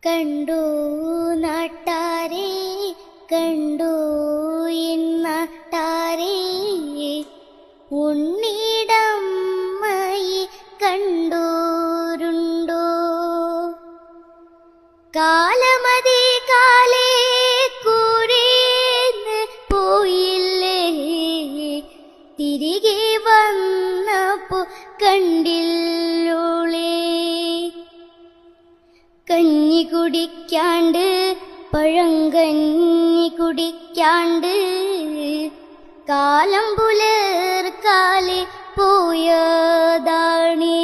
കണ്ടു നാട്ടാരെ കണ്ടു നാട്ടാരെ ഉണ്ണിടമ്മയെ കണ്ടോരുണ്ടോ? കാലമതി കാലേ കൂരേന്ന് പോയില്ലേ, തിരികെ വന്നപ്പോ കണ്ടില്ലോളേ. കഞ്ഞി കുടിക്കാണ്ട് പഴങ്കഞ്ഞി കുടിക്കാണ്ട് കാലം പുലർക്കാലെ പോയതാണേ.